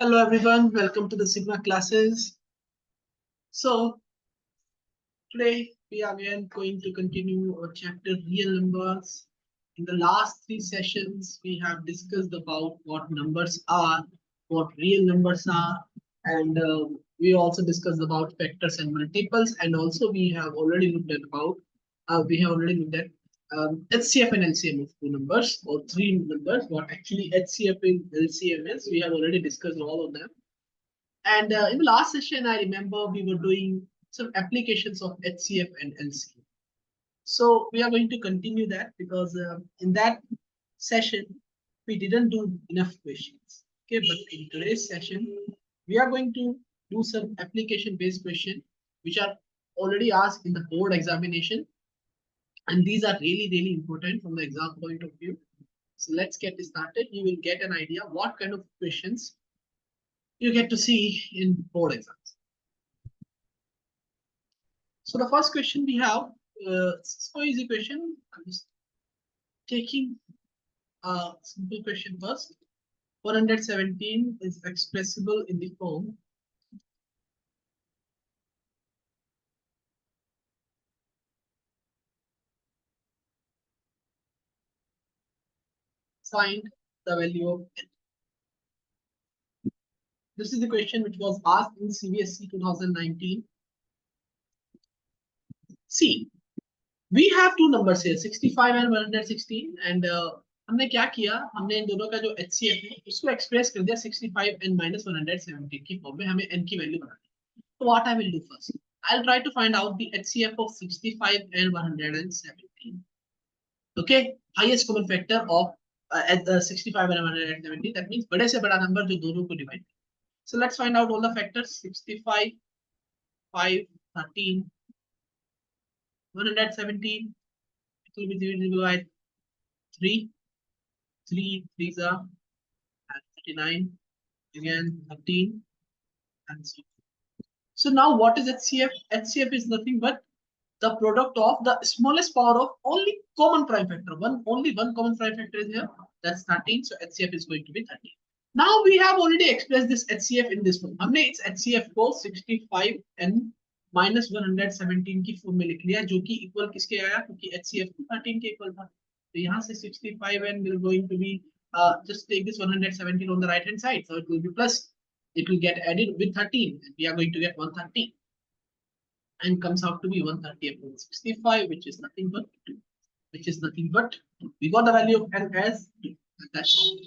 Hello everyone, welcome to the Sigma classes. So today we are again going to continue our chapter real numbers. In the last three sessions, we have discussed about what numbers are, what real numbers are, and we also discussed about factors and multiples, and also we have already looked at HCF and LCM of two numbers or three numbers. What actually HCF and LCM is, we have already discussed all of them. And in the last session, I remember we were doing some applications of HCF and LCM. So we are going to continue that because in that session, we didn't do enough questions. Okay, but in today's session, we are going to do some application-based questions, which are already asked in the board examination. And these are really, really important from the exam point of view. So let's get started. You will get an idea what kind of questions you get to see in board exams. So the first question we have, so easy question. I'm just taking a simple question first. 417 is expressible in the form find the value of n. This is the question which was asked in CBSE 2019. See, we have two numbers here, 65 and 116, and हमने क्या किया, हमने इन दोनों का जो HCF है उसको express कर दिया 65 and minus 117 की फॉर्म में. हमें n की वैल्यू बनानी है. So what I will do first, I'll try to find out the HCF of 65 and 117. Okay, highest common factor of 65 and 117. That means बड़े से बड़ा नंबर जो दोनों को divide. So let's find out all the factors. 65, 5, 13, 117. It will be divided by 3. 3 3s are 39. Again 13 and so on. So now what is HCF? HCF is nothing but the product of the smallest power of only common prime factor. Only one common prime factor is here. That's 13. So HCF is going to be 13. Now we have already expressed this HCF in this form. हमने इस HCF को 65 and minus 117 की form में लिख लिया, जो कि equal किसके आया, क्योंकि HCF 13 के इक्वल था. तो यहाँ से 65 and we're going to be just take this 117 on the right hand side, so it will be plus. It will get added with 13, and we are going to get 130, and comes out to be 130 upon 65, which is nothing but 2. Which is nothing but 2. We got the value of n as 2. That's all.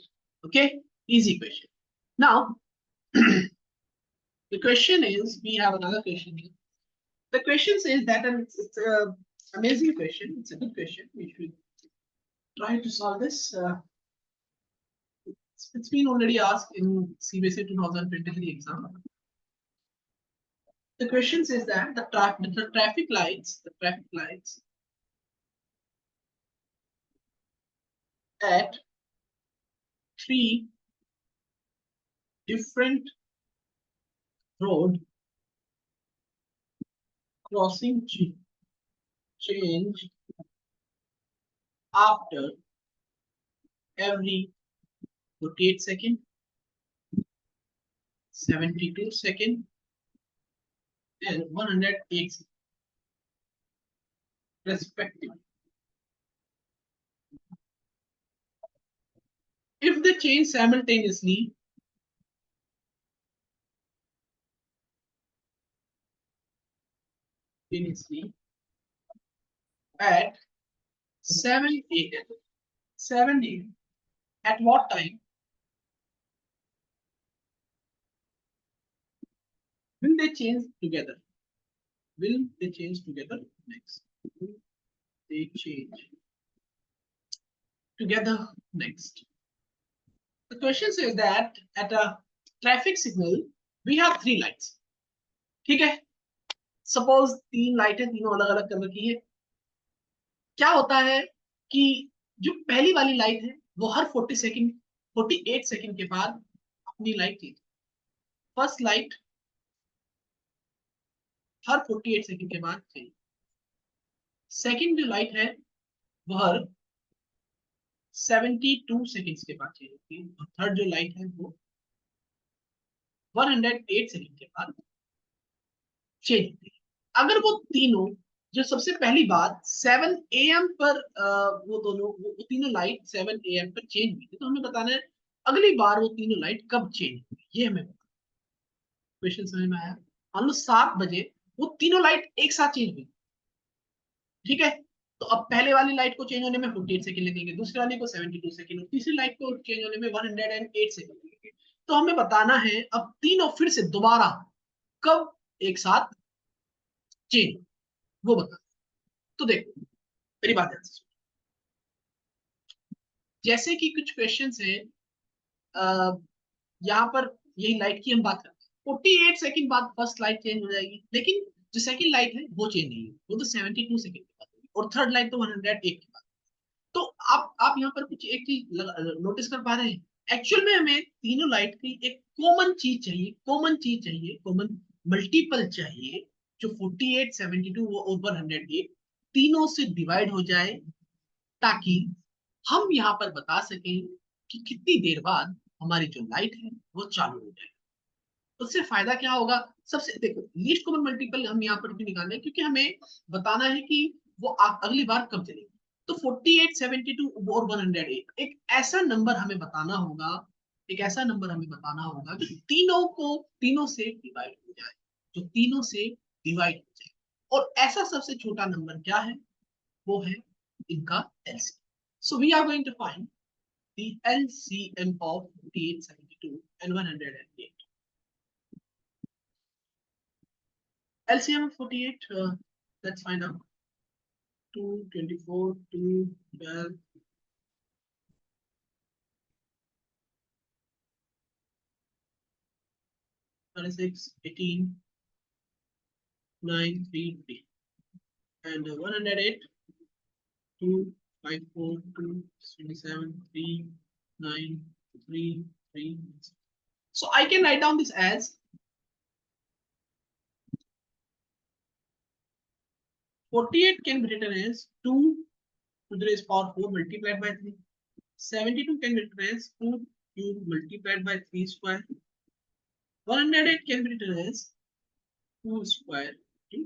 Okay, easy question. Now, the question is, we have another question here. The question says that, and it's an amazing question. It's a good question. We should try to solve this. It's been already asked in CBSE 2023 exam. The question says that the traffic lights at 3 different road crossing change after every 48 seconds, 72 seconds, and 108 seconds, respectively. If they change simultaneously, at 7 a.m., at what time will they change together? Will they change together next? Will they change together next? The question says that at a traffic signal, we have 3 lights. ठीक है? Suppose 3 लाइटें तीनों अलग अलग colour की है. क्या होता है कि जो पहली वाली लाइट है वो हर 48 सेकंड के बाद अपनी लाइट चेंज. फर्स्ट लाइट हर 48 सेकंड के बाद चेंज. सेकंड जो लाइट है वो हर 72 सेकंड्स के बाद चेंज होती है. और थर्ड जो लाइट है वो 108 सेकंड के बाद चेंज होती है। अगर वो तीनों, जो सबसे पहली बात 7 AM पर वो तीनों लाइट 7 AM पर चेंज हुई थी, तो हमें बताना है अगली बार वो तीनों लाइट कब चेंज हुई, ये हमें बताना। क्वेश्चन समझ में आया? मान लो 7 बजे वो तीनों लाइट एक साथ चेंज हुई, ठीक है? तो अब पहले वाली लाइट को चेंज होने में 48 सेकंड लगेंगे, दूसरी वाली को 72 सेकंड, और तीसरी लाइट को चेंज होने में 108 सेकंड लगेंगे। तो हमें बताना है अब तीनों फिर से दोबारा कब एक साथ चेंज, वो बता। तो देखो मेरी बात ध्यान से सुनो। जैसे कि कुछ क्वेश्चंस है, यहाँ पर यही लाइट की हम बात करते हैं, 48 सेकंड बाद फर्स्ट लाइट चेंज हो जाएगी, लेकिन जो सेकंड लाइट है वो चेंज नहीं होगी, वो तो 72 सेकंड के बाद होगी, और थर्ड लाइट तो 108 के बाद। तो आप यहाँ पर कुछ एक चीज नोटिस कर पा रहे हैं, एक्चुअल में हमें तीनों लाइट की एक कॉमन चीज चाहिए, कॉमन मल्टीपल चाहिए, जो 48, 72 और 108 तीनों से डिवाइड हो जाए, ताकि हम यहाँ पर बता सकें कि कितनी देर बाद हमारी जो लाइट है वो चालू हो जाए। उससे फायदा क्या होगा? सबसे देखो, लीस्ट कॉमन मल्टीपल हम यहाँ पर भी निकालना है, क्योंकि हमें बताना है कि वो अगली बार कब चलेगी। तो 48, 72 और 108 एक ऐसा नंबर हमें बताना होगा, एक ऐसा नंबर हमें बताना होगा जो तीनों से डिवाइड हो जाए, जो तीनों से डिवाइड हो जाए। और ऐसा सबसे छोटा नंबर क्या है? वो है इनका LCM. So we are going to find the LCM of 48, 72 and 108. LCM of 48, let's find out. 2, 24, 2, 12, 36, 18, 9, 3, 3. And 108, 2, 5, 4, 2, 27, 3, 9, 3, 3. So I can write down this as 48 can be written as 2 to the raised power 4 multiplied by 3. 72 can be written as 2 cube multiplied by 3 square. 108 can be written as 2 square to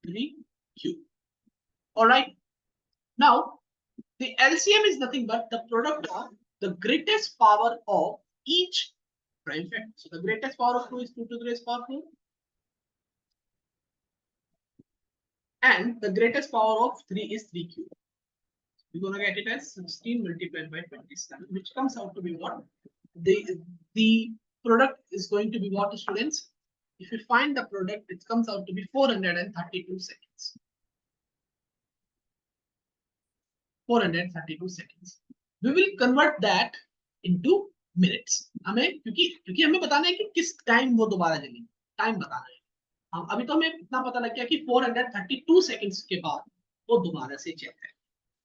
3 cube. Alright. Now, the LCM is nothing but the product of the greatest power of each prime factor. So, the greatest power of 2 is 2 to the raised power 4. And the greatest power of 3 is 3 cube. We're going to get it as 16 multiplied by 27, which comes out to be what? The product is going to be what, students? If you find the product, it comes out to be 432 seconds. 432 seconds. We will convert that into minutes. हमें क्योंकि हमें बताना है कि किस time वो दोबारा जलेंगे, time बताना है। हम अभी तो हमें इतना पता लग गया कि 432 सेकंड्स के बाद वो दोबारा से चेक है,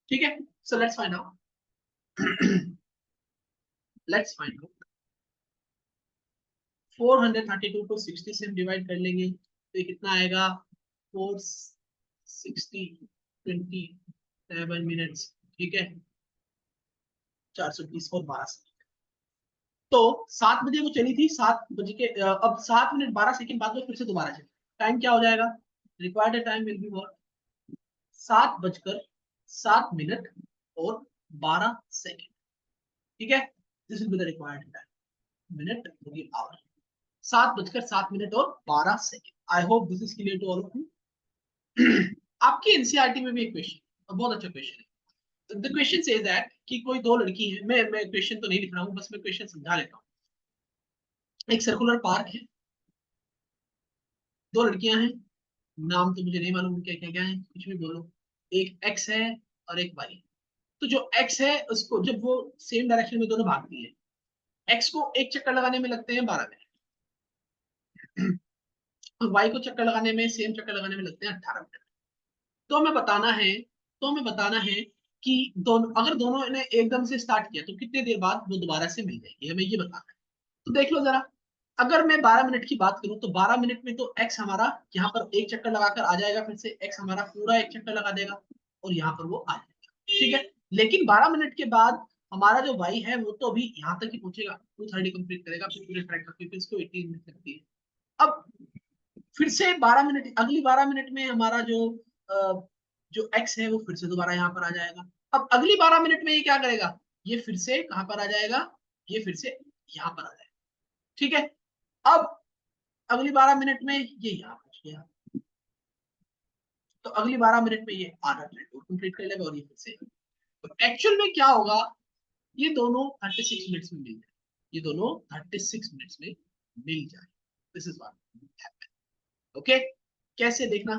ठीक है? So let's find out. Let's find out 432 को 60 से हम डिवाइड कर लेंगे, तो ये कितना आएगा? 460 27 मिनट्स, ठीक है? 420 और 12 सेकंड। तो 7 बजे वो चली थी, 7 बजे के अब 7 मिनट 12 सेकंड बाद वो फिर से दोबारा चली। टाइम क्या हो जाएगा? Required time will be what? 7 बजकर 7 मिनट और 12 सेकंड, ठीक है? This will be the required time, minute होगी आवर। 7 बजकर 7 मिनट और 12 second. I hope this is clear to all of you. आपकी एनसीईआरटी में भी एक क्वेश्चन, बहुत अच्छा क्वेश्चन है। द क्वेश्चन सेज दैट कि कोई दो लड़की है, मैं क्वेश्चन तो नहीं लिख रहा हूँ, बस मैं क्वेश्चन समझा लेता हूँ। एक सर्कुलर पार्क है, दो लड़कियां हैं, नाम तो मुझे नहीं मालूम क्या क्या क्या है, कुछ भी बोलो। एक एक्स है और एक वाई। तो जो एक्स है उसको, जब वो सेम डायरेक्शन में दोनों भागती है, एक्स को एक चक्कर लगाने में लगते हैं 12 मिनट, और वाई को चक्कर लगाने में, सेम चक्कर लगाने में लगते हैं 18 मिनट। तो हमें बताना है, कि दोनों, अगर दोनों ने एकदम से स्टार्ट किया तो कितने देर बाद वो दोबारा से मिल जाएगी, हमें ये बताना है। तो देख लो जरा, अगर मैं 12 मिनट की बात करूं तो 12 मिनट में तो एक्स हमारा यहाँ पर एक चक्कर लगाकर आ जाएगा, फिर से एक्स हमारा पूरा एक चक्कर लगा देगा और यहाँ पर वो आ जाएगा, ठीक है? लेकिन 12 मिनट के बाद हमारा जो y है वो तो अभी यहाँ तक ही पहुंचेगा, 230 कंप्लीट करेगा, फिर पूरे ट्रैक का, फिर इसको 18 मिनट लगती है। अब फिर से 12 मिनट, अगली 12 मिनट में हमारा जो x है वो फिर से दोबारा यहाँ पर आ जाएगा। अब अगली 12 मिनट में ये क्या करेगा, ये फिर से कहाँ पर आ जाएगा, ये फिर से यहाँ पर आ जाएगा। ठीक है, अब अगली 12 मिनट में ये यहाँ पहुंच गया, तो अगली 12 मिनट में ये आधा ट्रैक और कंप्लीट कर लेगा और ये फिर से। तो एक्चुअल में क्या होगा, ये दोनों 36 मिनट्स में मिल जाए, ये दोनों 36 मिनट्स में मिल जाए। This is what, okay. कैसे देखना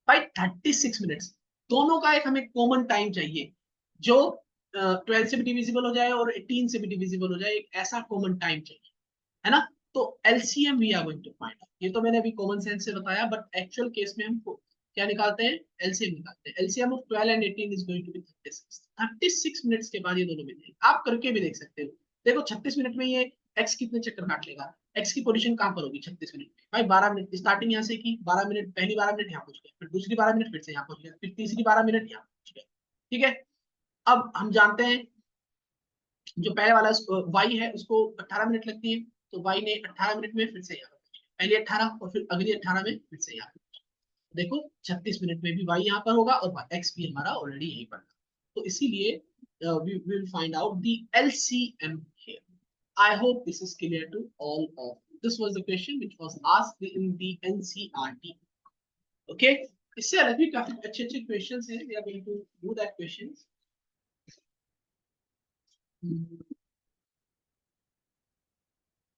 भाई, 36 मिनट्स, दोनों का एक हमें कॉमन टाइम चाहिए जो 12 से भी डिविजिबल हो जाए और 18 से भी डिविजिबल हो जाए, एक ऐसा कॉमन टाइम चाहिए, है ना। तो LCM we are going to find out, ये तो मैंने अभी कॉमन सेंस से बताया, बट एक्चुअल केस में हम क्या निकालते हैं, एलसीएम निकालते हैं। LCM of 12 and 18 is going to be 36। 36 minutes के बाद ये दोनों मिल जाएंगे, आप करके भी देख सकते हो। देखो 36 मिनट में ये एक्स कितने चक्कर काट लेगा, एक्स की पोजीशन कहां पर होगी 36 मिनट में भाई, 12 मिनट स्टार्टिंग यहां से की, 12 मिनट, पहली 12 मिनट यहाँ पहुंच गया, फिर दूसरी 12 मिनट फिर से यहाँ पहुंच गया, फिर तीसरी 12 मिनट यहाँ पहुंच गया। ठीक है, अब हम जानते हैं जो पहले वाला वाई है उसको 18 मिनट लगती है, तो वाई ने 18 मिनट में फिर से यहाँ पहले 18 और फिर अगली 18 में फिर से यहाँ। देखो 36 मिनट में भी वाई यहाँ पर होगा और एक्स भी हमारा ऑलरेडी यहीं पर था, तो इसीलिए we will find out the LCM here. I hope this is clear to all of you. This was the question which was asked in the NCERT. Okay, इससे अलग भी काफी अच्छे अच्छे क्वेश्चंस हैं, we are going to do that questions.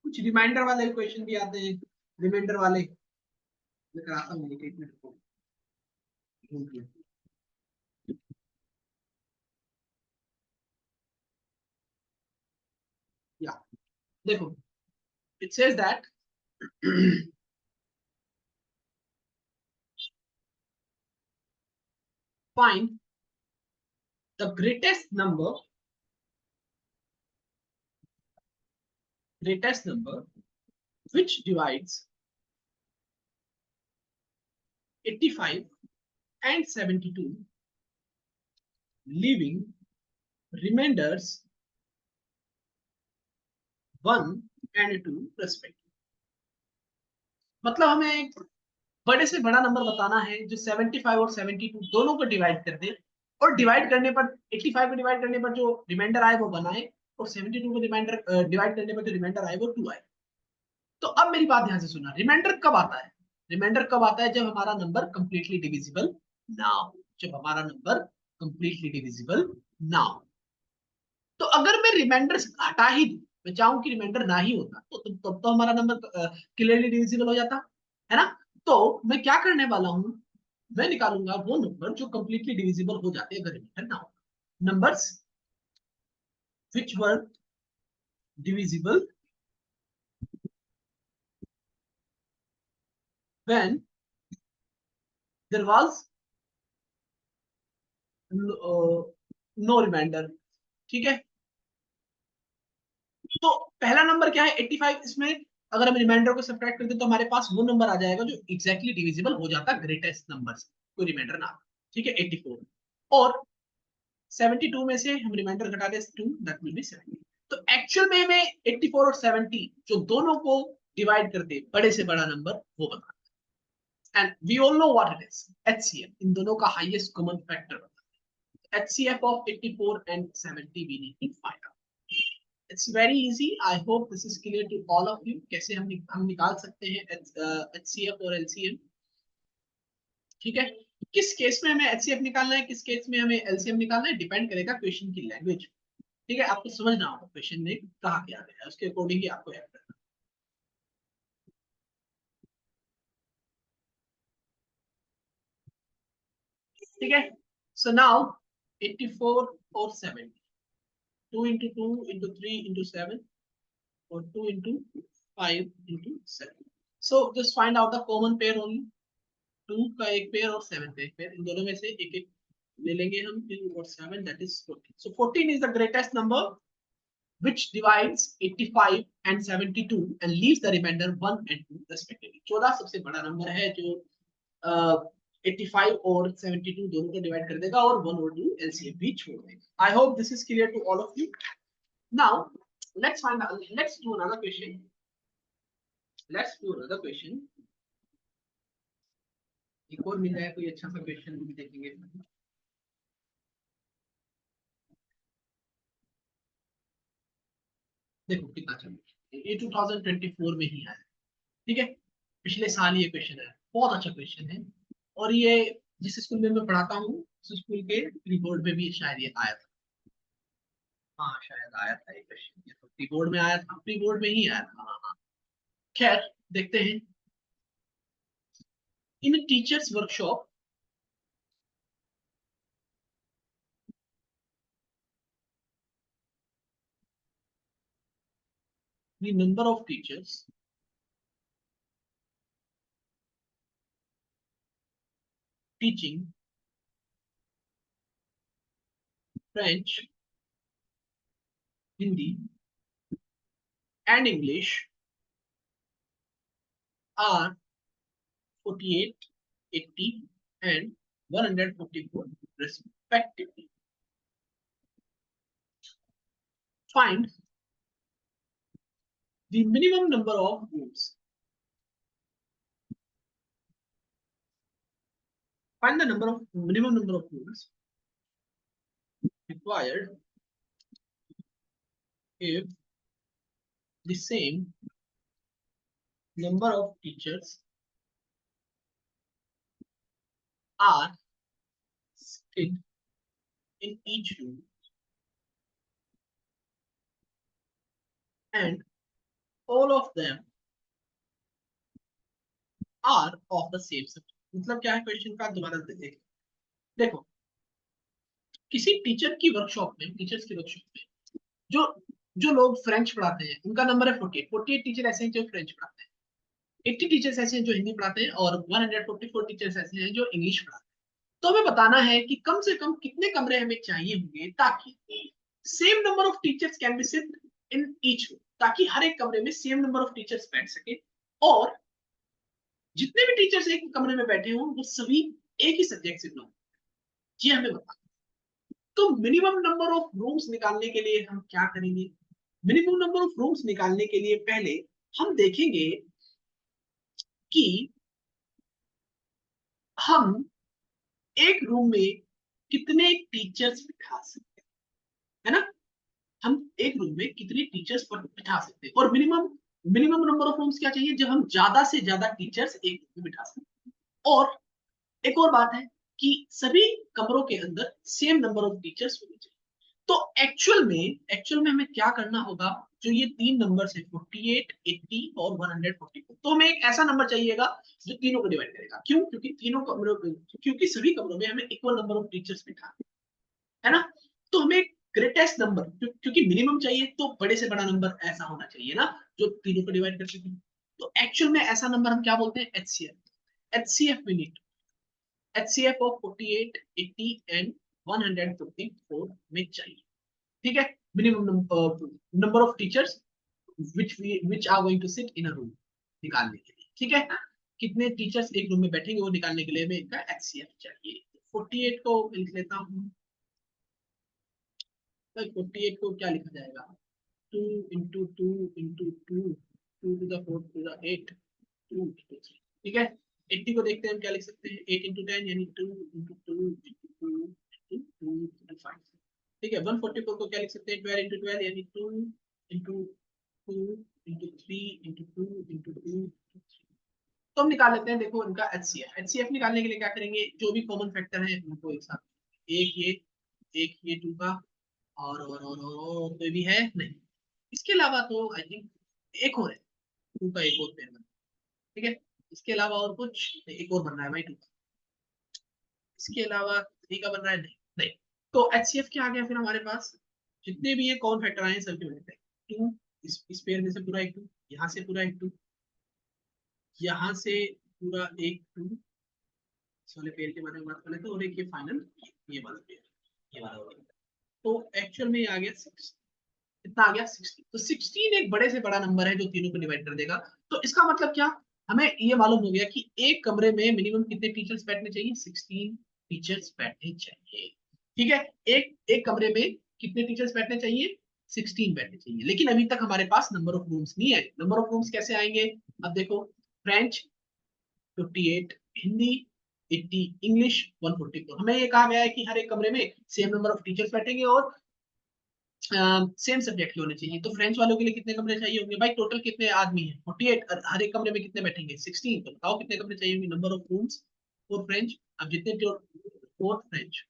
कुछ reminder वाले question भी आते हैं, रिमाइंडर वाले मैं कराता हूँ, एक मिनट को या देखो, it says that find the greatest number which divides 85 and 72, leaving remainders 1 and 2 respectively. मतलब हमें एक बड़े से बड़ा नंबर बताना है जो 75 और 72 दोनों को डिवाइड कर दे, और डिवाइड करने पर 85 को डिवाइड करने पर जो रिमाइंडर आए वो 1 आए, और 72 को रिमाइंडर डिवाइड करने पर जो रिमाइंडर आए वो 2 आए। तो अब मेरी बात ध्यान से सुनना, रिमाइंडर कब आता है, रिमाइंडर कब आता है, जब हमारा नंबर कंप्लीटली डिविजिबल ना हो, जब हमारा नंबर कंप्लीटली डिविजिबल ना हो। तो अगर मैं रिमाइंडर हटा ही दूं, मैं चाहूं कि रिमाइंडर ना ही होता, तो तब तो हमारा नंबर क्लियरली डिविजिबल हो जाता, है ना। तो मैं क्या करने वाला हूं, मैं निकालूंगा वो नंबर जो कंप्लीटली डिविजिबल हो जाते हैं अगर रिमाइंडर ना हो, numbers which were divisible when there was no remainder. ठीक है, तो पहला नंबर क्या है 85, इसमें अगर हम रिमाइंडर को सब्ट्रैक्ट करते तो हमारे पास वो नंबर आ जाएगा जो एग्जैक्टली डिविजिबल हो जाता ग्रेटेस्ट नंबर से, कोई रिमाइंडर ना। ठीक है 84, और 72 में से हम रिमाइंडर घटा दे 2, दैट विल बी 70। तो एक्चुअल में हमें 84 और 70 जो दोनों को डिवाइड करते बड़े से बड़ा नंबर वो बता, and we all know what it is, HCF, इन दोनों का highest common factor, HCF of 84 and 70 we need to find out. It's very easy. I hope this is clear to all of you. कैसे हम निकाल सकते हैं HCF और LCM। ठीक है, किस केस में हमें HCF निकालना है, किस केस में हमें LCM निकालना है, डिपेंड करेगा क्वेश्चन की लैंग्वेज। ठीक है, आपको समझना होगा क्वेश्चन ने कहा क्या है, उसके अकॉर्डिंग ही आपको एक्ट करना। ठीक है, so now 84 और 70, 2 into 2 into 3 into 7 or 2 into 5 into 7. So just find out the common pair only. 2 का एक पेयर और 7 का एक पेयर, इन दोनों में से एक एक ले लेंगे हम, 2 और 7, that is 14. So 14 is the greatest number which divides 85 and 72 and leaves the remainder 1 and 2 respectively. 14 सबसे बड़ा नंबर है जो 85 और 72 दोनों को डिवाइड कर देगा और 1 और 2 एलसीएम भी छोड़ देगा। I hope this is clear to all of you. Now let's do another question. एक और मिल जाए कोई अच्छा सा क्वेश्चन भी देखेंगे। देखो कितना अच्छा, ये 2024 में ही आया, ठीक है, पिछले साल ये क्वेश्चन है, बहुत अच्छा क्वेश्चन है। और ये जिस स्कूल में मैं पढ़ाता हूँ उस स्कूल के रिपोर्ट में भी शायद ये आया था। हाँ शायद आया था ये क्वेश्चन, ये तो प्री बोर्ड में आया था, प्री बोर्ड में ही आया था। हाँ हाँ। खैर देखते हैं। In teachers workshop the number of teachers teaching French, Hindi and English are 48, 80 and 144 respectively. Find the minimum number of rooms. Find the minimum number of rooms required if the same number of teachers are seated in each room and all of them are of the same subject. मतलब क्या है question का, दोबारा देखें। देखो किसी teachers की workshop में जो जो लोग फ्रेंच पढ़ाते हैं उनका नंबर है 48। 48 टीचर ऐसे हैं जो फ्रेंच पढ़ाते हैं, 80 टीचर्स ऐसे हैं जो हिंदी पढ़ाते हैं और 144 टीचर्स ऐसे हैं जो इंग्लिश पढ़ाते हैं। तो हमें बताना है कि कम से कम कितने कमरे हमें चाहिए होंगे ताकि same number of teachers can be sit in each room, ताकि हर एक कमरे में सेम नंबर ऑफ टीचर्स बैठ सके और जितने भी टीचर्स एक कमरे में बैठे हों वो सभी एक ही सब्जेक्ट से बिलोंग, ये हमें बताना। तो मिनिमम नंबर ऑफ रूम्स निकालने के लिए हम क्या करेंगे? मिनिमम नंबर ऑफ रूम्स निकालने के लिए पहले हम देखेंगे कि हम एक रूम में कितने टीचर्स बिठा सकते हैं, है ना? हम एक रूम में कितने टीचर्स पर बिठा सकते हैं और minimum minimum number of rooms क्या चाहिए जब हम ज्यादा से ज्यादा टीचर्स एक रूम में बिठा सकते हैं। और एक और बात है कि सभी कमरों के अंदर सेम नंबर ऑफ टीचर्स होने चाहिए। तो एक्चुअल में हमें क्या करना होगा, जो ये तीन नंबर है 48, 80 और 144, तो हमें एक ऐसा नंबर चाहिएगा जो तीनों को डिवाइड करेगा। क्यों? क्योंकि सभी कमरों में हमें इक्वल नंबर ऑफ टीचर्स बिठा, है ना? तो हमें ग्रेटेस्ट नंबर, क्योंकि मिनिमम चाहिए तो बड़े से बड़ा नंबर ऐसा होना चाहिए ना जो तीनों को डिवाइड कर सके। तो एक्चुअल में ऐसा नंबर हम क्या बोलते हैं? HCF. HCF we need HCF of 48, 80 and 154 में चाहिए, ठीक है? Minimum number of teachers which are going to sit in a room निकालने के लिए, ठीक है? कितने टीचर्स एक रूम में बैठेंगे वो निकालने के लिए हमें इनका एचसीएफ चाहिए। 48 को लिख लेता हूँ। 48 को क्या लिखा जाएगा? 2 into two into two, 2 to the 8, 2 into 3, ठीक है? 80 को देखते हैं हम क्या लिख सकते हैं, 8 इंटू 10 यानी 2 इंटू 2 इंटू 2 इंटू 2 इंटू 5, ठीक है? 144 को क्या लिख सकते हैं, 12 इंटू 12 यानी 2 इंटू 2 इंटू 3 इंटू 2 इंटू 2। तो हम निकाल लेते हैं, देखो इनका एचसीएफ। एचसीएफ निकालने के लिए क्या करेंगे, जो भी कॉमन फैक्टर है उनको एक साथ, एक ये 2 का और कोई भी है नहीं, इसके अलावा तो आई थिंक एक और है, 2 का एक और पेयर बना, ठीक है? इसके अलावा और कुछ एक और बन रहा है भाई 2 का, इसके अलावा 3 का बन रहा है नहीं नहीं। तो एचसीएफ क्या आ गया फिर हमारे पास, जितने भी ये कॉमन फैक्टर आए हैं सबके मिलते हैं 2, इस पेयर में से पूरा एक 2, यहाँ से पूरा एक 2, यहाँ से पूरा एक 2, इस वाले पेयर के बारे में बात कर लेते हैं, और एक ये फाइनल ये वाला पेयर, ये वाला होगा। तो एक्चुअल में ये आ गया 6, कितना आ गया 16। तो 16 एक बड़े से बड़ा नंबर है जो तीनों को डिवाइड कर देगा। तो इसका मतलब क्या, हमें ये मालूम हो गया कि एक कमरे में मिनिमम कितने टीचर्स बैठने चाहिए, 16 टीचर्स बैठने चाहिए। ठीक है, एक एक कमरे में कितने टीचर्स बैठने चाहिए, 16 बैठने चाहिए। लेकिन अभी तक हमारे पास नंबर ऑफ रूम्स नहीं है। नंबर ऑफ रूम्स कैसे आएंगे, अब देखो, फ्रेंच 58, हिंदी 80, इंग्लिश 144। हमें ये कहा गया है कि हर एक कमरे में सेम नंबर ऑफ टीचर्स बैठेंगे और सेम सब्जेक्ट के होने चाहिए। तो फ्रेंच वालों के लिए कितने कमरे चाहिए होंगे भाई, टोटल कितने आदमी हैं 48, और हर एक कमरे में कितने बैठेंगे 16। तो बताओ कितने कमरे चाहिए होंगे, number of rooms for French. अब जितने फॉर फ्रेंच,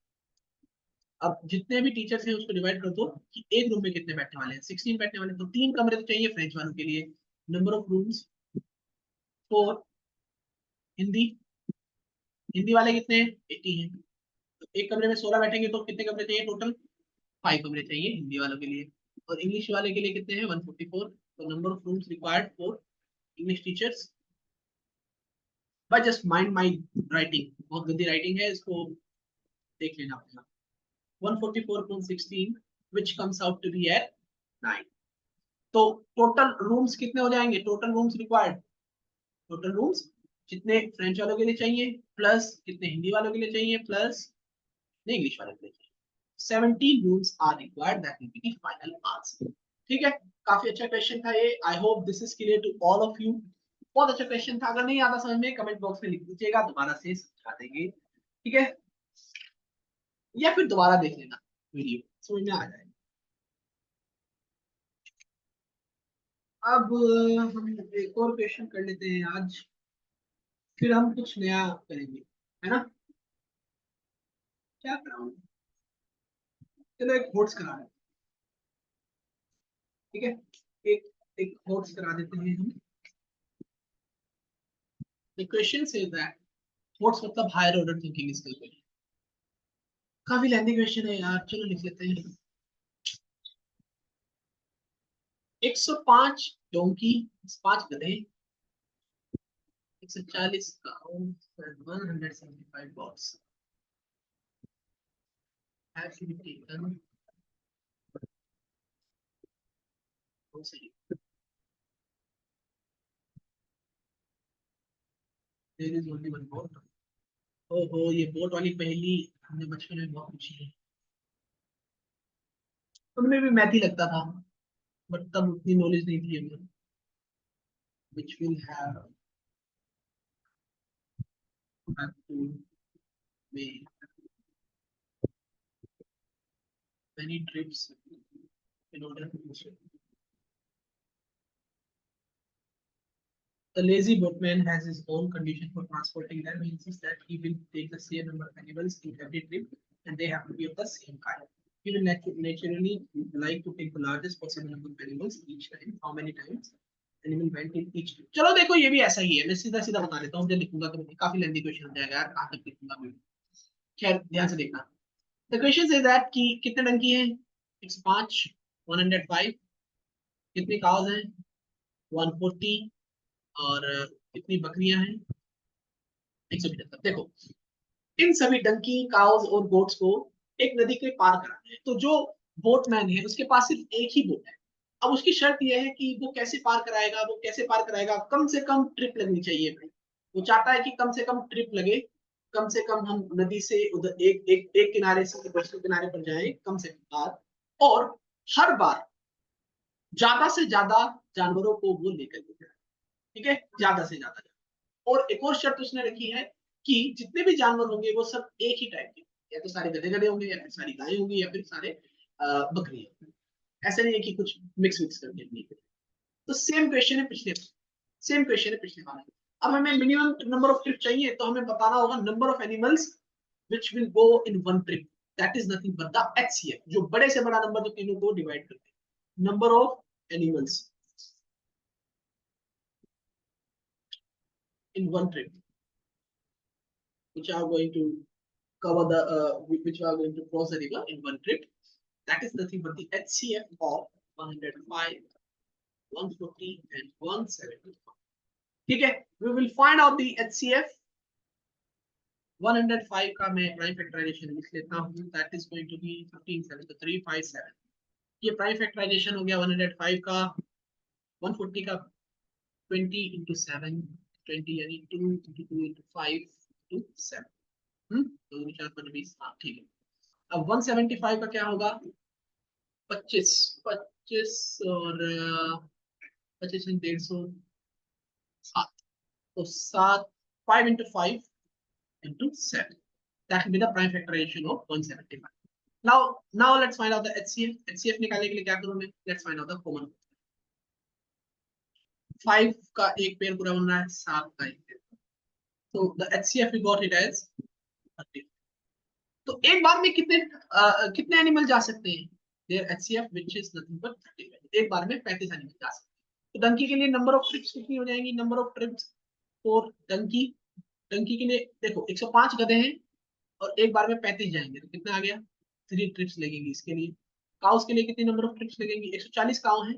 अब जितने भी टीचर्स हैं उसको डिवाइड कर दो कि एक रूम में कितने बैठने वाले हैं, 16 बैठने वाले हैं। तो 3 कमरे तो चाहिए फ्रेंच वालों के लिए। Number of rooms for Hindi, Hindi वाले कितने हैं, 80 हैं। तो एक कमरे में 16 बैठेंगे तो कितने कमरे चाहिए टोटल, 5 कमरे चाहिए हिंदी वालों के लिए। और इंग्लिश वाले के लिए कितने हैं, 144। तो number of rooms required for English teachers, but just mind my writing, बहुत गंदी राइटिंग है, इसको देख लेना अपना। 144.16 which comes out to be at 9। तो टोटल रूम्स कितने हो जाएंगे, total rooms required, total rooms जितने फ्रेंच वालों के लिए चाहिए प्लस कितने हिंदी वालों के लिए चाहिए प्लस इंग्लिश वालों के लिए चाहिए, 17 rooms are required, that will be the final answer. ठीक है, काफी अच्छा क्वेश्चन था ये। I hope this is clear to all of you. बहुत अच्छा क्वेश्चन था, अगर नहीं आता समझ में कमेंट बॉक्स में लिख दीजिएगा, दोबारा से समझा देंगे। ठीक है, या फिर दोबारा देख लेना वीडियो, समझ में आ जाएगा। अब हम एक और क्वेश्चन कर लेते हैं आज, फिर हम कुछ नया करेंगे, है ना। क्या कराऊं, चलो एक होट्स करा देते हैं, ठीक है, एक एक होट्स करा देते हैं हम। द क्वेश्चन से दैट होट्स मतलब हायर ऑर्डर थिंकिंग स्किल। काफी लेंथी क्वेश्चन है यार, चलो लिख लेते हैं। 105 डोंकी, 5 गधे, 140 cows and 175 goats have to be taken. Oh, sorry. There is only one boat. ओहो, ये बोट वाली पहेली हमने बचपन में बहुत पूछी है, उनमें भी मैथ ही लगता था, बट तब उतनी नॉलेज नहीं थी हमें। which will have to make many trips in order to reach it. The lazy boatman has his own condition for transporting them. He insists that he will take the same number of animals in every trip, and they have to be of the same kind. He will naturally like to take the largest possible number of animals each time. How many times animal went in each trip? चलो देखो, ये भी ऐसा ही है, मैं सीधा सीधा बता देता हूँ, जब लिखूंगा तो काफी लेंथी क्वेश्चन हो जाएगा यार, कहाँ तक लिखूंगा मैं। खैर ध्यान से देखना। द क्वेश्चन से दैट कि कितने टंकी है, 105, 105, कितनी काउज हैं 140, और कितनी बकरियां हैं 175। देखो, इन सभी डंकी काउज और गोट्स को एक नदी के पार कराना है, तो जो बोटमैन है उसके पास सिर्फ एक ही बोट है। अब उसकी शर्त यह है कि वो कैसे पार कराएगा, वो कैसे पार कराएगा, कम से कम ट्रिप लगनी चाहिए भाई। वो चाहता है कि कम से कम ट्रिप लगे, कम से कम हम नदी से उधर एक किनारे से दूसरे किनारे पर जाएं कम से कम बार, और हर बार ज्यादा से ज्यादा जानवरों को वो लेकर के जाए। ठीक है, ज्यादा से ज्यादा। और एक और शर्त उसने रखी है कि जितने भी जानवर होंगे वो सब एक ही टाइप के, या तो सारे गधे गधे होंगे, या फिर सारी गायें होंगी, या फिर सारे बकरी। ऐसा नहीं है कि कुछ मिक्स मिक्स करके नहीं। तो सेम क्वेश्चन है पिछले, सेम क्वेश्चन है पिछले वाला। अब हमें मिनिमम नंबर ऑफ ट्रिप चाहिए, तो हमें बताना होगा number of animals which will go in one trip, that is nothing but the HCF, जो बड़े से बड़ा नंबर जो तीनों को डिवाइड करते हैं, number of animals in one trip which are going to cover the which are going to cross the river in one trip. That is nothing but the HCF of 105, 140, and 170. ठीक है, we will find out the HCF 105 का मैं prime factorisation लिख लेता हूँ, that is going to be 15, 7 तो 357। ये prime factorisation हो गया 105 का, 140 का 20 into 7 20 यानी 2 into 2 into 5 to 7. तो 4 हाँ ठीक है. अब 175 का क्या होगा? 25 और 25 and 150 7. So 7 5 into 5 into 7. That will be the prime factorization of 175. Now let's find out the HCF. HCF निकालने के लिए क्या करूं मैं? Let's find out the common. 5 का एक पेयर पूरा बन रहा है, 7 का एक pair. So the HCF we got it as 30. तो एक बार में कितने एनिमल जा सकते हैं? Their HCF which is nothing but 30. एक बार में 35 एनिमल जा सकते हैं. तो डंकी के लिए नंबर ऑफ ट्रिप्स कितनी हो जाएंगी? Number of trips for donkey के लिए देखो 105 गधे हैं और एक बार में 35 जाएंगे, तो कितना आ गया? 3 ट्रिप्स लगेंगी इसके लिए. काउस के लिए कितनी नंबर ऑफ ट्रिप्स लगेंगी? 140 काउ हैं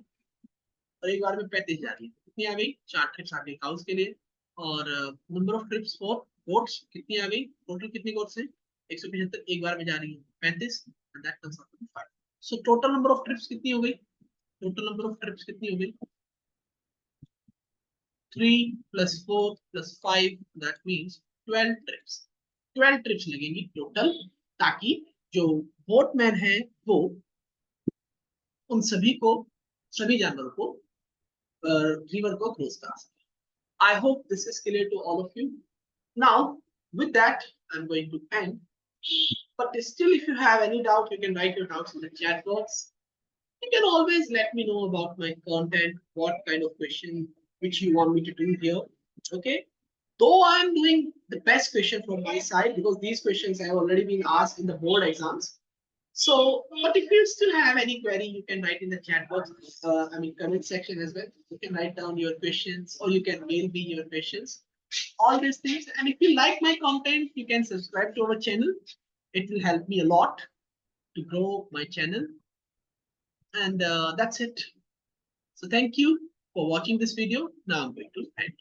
और एक बार में 35 जा रही है, कितनी आ गई? 4 ट्रिप्स आ गई काउस के लिए. और number of trips for goats कितनी आ गई? टोटल कितनी गोट्स हैं? 175 एक बार में जा रही है, 35 and that comes out to 5. So total number of trips कितनी हो गई? टोटल नंबर ऑफ ट्रिप्स कितनी हो गई? 3 plus 4 plus 5, that means 12 trips. 12 trips लगेंगी टोटल, ताकि जो बोटमैन है वो उन सभी जानवरों को रिवर को क्रॉस करा सके. I hope this is clear to all of you. Now, with that, I'm going to end. But still, if you have any doubt, you can write your doubts in the chat box. You can always let me know about my content, what kind of question which you want me to do here. Okay. Though I'm doing the best question from my side because these questions have already been asked in the board exams. So, but if you still have any query, you can write in the chat box, comment section as well. You can write down your questions or you can mail me your questions, all these things. And if you like my content, you can subscribe to our channel. It will help me a lot to grow my channel. And that's it. So thank you for watching this video. Now I'm going to end.